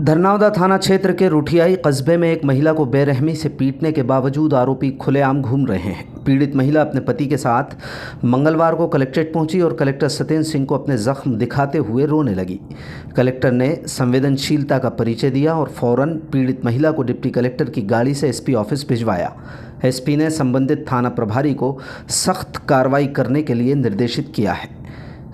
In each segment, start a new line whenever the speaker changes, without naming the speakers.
धरनावदा थाना क्षेत्र के रुठियाई कस्बे में एक महिला को बेरहमी से पीटने के बावजूद आरोपी खुलेआम घूम रहे हैं। पीड़ित महिला अपने पति के साथ मंगलवार को कलेक्ट्रेट पहुंची और कलेक्टर सत्येंद्र सिंह को अपने जख्म दिखाते हुए रोने लगी। कलेक्टर ने संवेदनशीलता का परिचय दिया और फौरन पीड़ित महिला को डिप्टी कलेक्टर की गाड़ी से एसपी ऑफिस भिजवाया। एसपी ने संबंधित थाना प्रभारी को सख्त कार्रवाई करने के लिए निर्देशित किया है।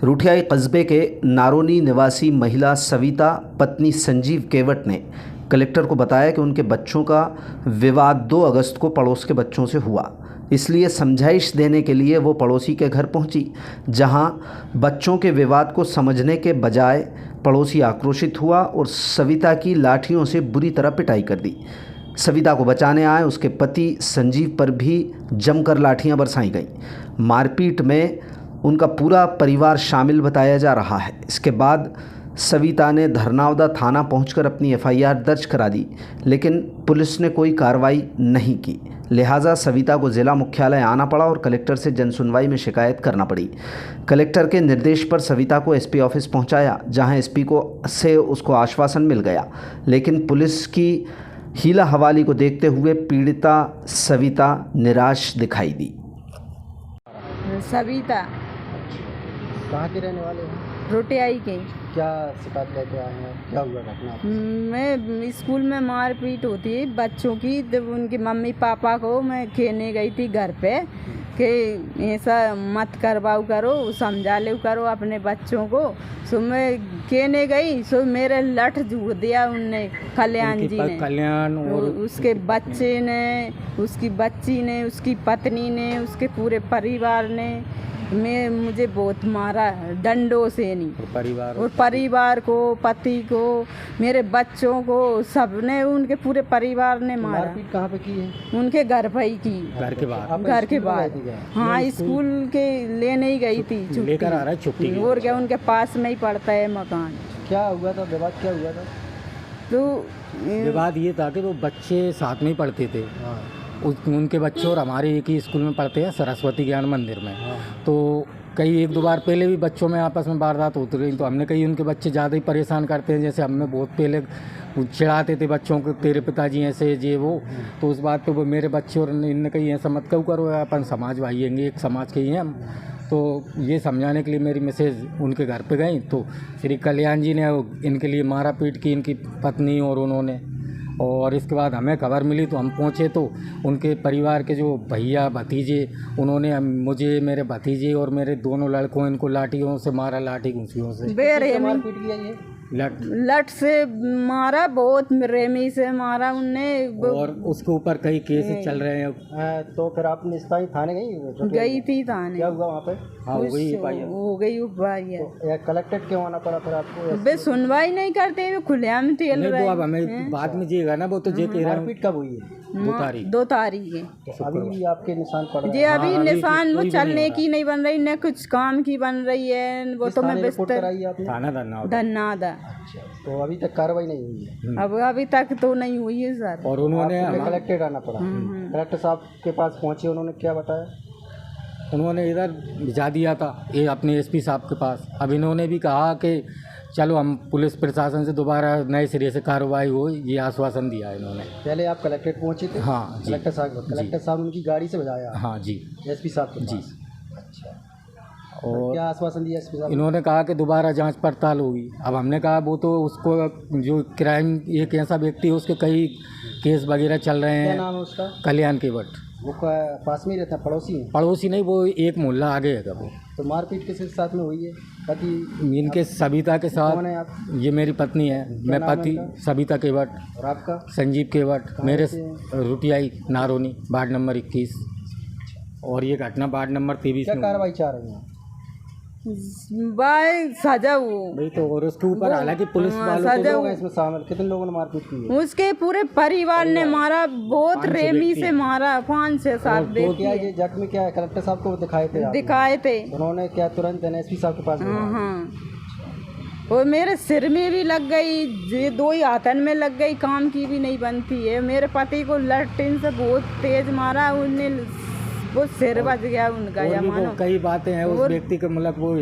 रुठियाई कस्बे के नारोनी निवासी महिला सविता पत्नी संजीव केवट ने कलेक्टर को बताया कि उनके बच्चों का विवाद 2 अगस्त को पड़ोस के बच्चों से हुआ, इसलिए समझाइश देने के लिए वो पड़ोसी के घर पहुंची, जहां बच्चों के विवाद को समझने के बजाय पड़ोसी आक्रोशित हुआ और सविता की लाठियों से बुरी तरह पिटाई कर दी। सविता को बचाने आए उसके पति संजीव पर भी जमकर लाठियां बरसाई गईं। मारपीट में उनका पूरा परिवार शामिल बताया जा रहा है। इसके बाद सविता ने धरनावदा थाना पहुंचकर अपनी एफआईआर दर्ज करा दी, लेकिन पुलिस ने कोई कार्रवाई नहीं की। लिहाजा सविता को जिला मुख्यालय आना पड़ा और कलेक्टर से जनसुनवाई में शिकायत करना पड़ी। कलेक्टर के निर्देश पर सविता को एसपी ऑफिस पहुंचाया, जहां एसपी से उसको आश्वासन मिल गया, लेकिन पुलिस की हीला हवाली को देखते हुए पीड़िता सविता निराश दिखाई दी।
सविता
कहाँ के रहने वाले हैं?
रुठियाई के।
क्या शिकायत लेके आए हैं? क्या हुआ घटना?
मैं स्कूल में मारपीट होती है बच्चों की, जब उनके मम्मी पापा को मैं खेलने गई थी घर पे कि ऐसा मत करवाओ करो, समझा ले करो अपने बच्चों को। सो मैं कहने गई, सो मेरे लठ जूड़ दिया उनने, कल्याण जी ने,
कल्याण और
उसके बच्चे ने, उसकी बच्ची ने, उसकी पत्नी ने, उसके पूरे परिवार ने मुझे बहुत मारा, डंडों से नहीं, और परिवार को, पति को, मेरे बच्चों को, सबने, उनके पूरे परिवार ने मारा।
मारपीट कहाँ पे की है?
उनके घर पे ही की,
घर के बाहर।
घर के बाहर, हाँ, स्कूल के लेने ही गई थी,
लेकर आ रहा है छुट्टी,
और क्या उनके पास में ही पड़ता है मकान।
क्या हुआ था? विवाद क्या हुआ था?
तो
विवाद ये था कि वो बच्चे साथ में ही पढ़ते थे। उनके बच्चे और हमारे एक ही स्कूल में पढ़ते हैं, सरस्वती ज्ञान मंदिर में। तो कई 1-2 बार पहले भी बच्चों में आपस में वारदात होती रही, तो हमने कही उनके बच्चे ज़्यादा ही परेशान करते हैं, जैसे हमें बहुत पहले चिढ़ाते थे बच्चों को, तेरे पिताजी ऐसे ये वो। तो उस बात पे वो मेरे बच्चे और इनने कही ऐसा मत क्यों करो, अपन समाज भाई हैं, एक समाज के ही हैं हम। तो ये समझाने के लिए मेरी मैसेज उनके घर पे गई, तो श्री कल्याण जी ने इनके लिए मारा पीट की, इनकी पत्नी और उन्होंने। और इसके बाद हमें खबर मिली तो हम पहुँचे, तो उनके परिवार के जो भैया भतीजे, उन्होंने मुझे, मेरे भतीजे और मेरे दोनों लड़कों, इनको लाठियों से मारा, लाठी घुंसियों से।
मारपीट किया ये?
लठ से मारा, बहुत रेमी से मारा उनने,
और उसके ऊपर कई केस चल रहे हैं।
तो फिर आपने स्थायी थाने
गई थी थाने।
क्या हुआ वहाँ पे?
हाँ, हो गई
तो कलेक्टेड क्यों आना पड़ा फिर आपको?
बे सुनवाई नहीं करते, वे खुलेआम तेल रहे।
अब हमें बाद में जिएगा ना, वो तो जे कह रहा हूँ।
मारपीट कब हुई है?
2 तारीख है।
तो अभी आपके निशान पड़ रहे
जी, अभी निशान वो चलने की नहीं बन रही, न कुछ काम की बन रही है। वो तो मैं बिस्तर
थाना
धन्नादा।
तो अभी तक कार्रवाई नहीं हुई है?
अब अभी तक तो नहीं हुई है सर।
और उन्होंने
कलेक्टेड आना पड़ा। कलेक्टर साहब के पास पहुंचे, उन्होंने क्या बताया?
उन्होंने इधर भिजा दिया था ये अपने एसपी साहब के पास। अब इन्होंने भी कहा कि चलो हम पुलिस प्रशासन से दोबारा नए सिरे से कार्रवाई हो, ये आश्वासन दिया है इन्होंने।
पहले आप कलेक्ट्रेट पहुंचे थे?
हाँ जी।
कलेक्टर साहब उनकी गाड़ी से बजाया?
हाँ जी,
एसपी साहब के
जी।
अच्छा,
और
क्या आश्वासन दिया एसपी साहब?
इन्होंने कहा कि दोबारा जांच पड़ताल होगी। अब हमने कहा वो तो उसको जो क्राइम, एक ऐसा व्यक्ति है, उसके कई केस वगैरह चल रहे हैं।
क्या नाम है उसका?
कल्याण केवट।
वो पास में ही रहता है, पड़ोसी है?
पड़ोसी नहीं, वो एक मोहल्ला आगे है। वो
तो मारपीट किसके साथ में हुई है? पति
इनके सविता के साथ।
कौन है आप?
ये मेरी पत्नी है, मैं पति सविता केवट।
और आपका?
संजीव केवट। मेरे रुठियाई नारोनी, वार्ड नंबर 21। और ये घटना वार्ड नंबर 23
क्या
में।
कार्रवाई चाह रही हैं?
भाई सजा वो
भाई तो, और उसके ऊपर हालांकि पुलिस वालों
को लोग हैं इसमें शामिल। कितने लोगों ने मारपीट की है?
उसके पूरे परिवार ने मारा, बहुत रेमी से मारा, 5 से 7 व्यक्ति।
क्या ये जख्मी क्या है? कलेक्टर साहब को दिखाए थे आप?
दिखाए थे।
उन्होंने क्या तुरंत एसपी साहब के पास?
हाँ, और मेरे सिर में भी लग गई, ये 2 ही हाथन में लग गई, काम की भी नहीं बनती है। मेरे पति को लठीन से बहुत तेज मारा, उन्हें वो सिर बच गया उनका। या मानो
कई बातें हैं उस व्यक्ति के, मतलब वो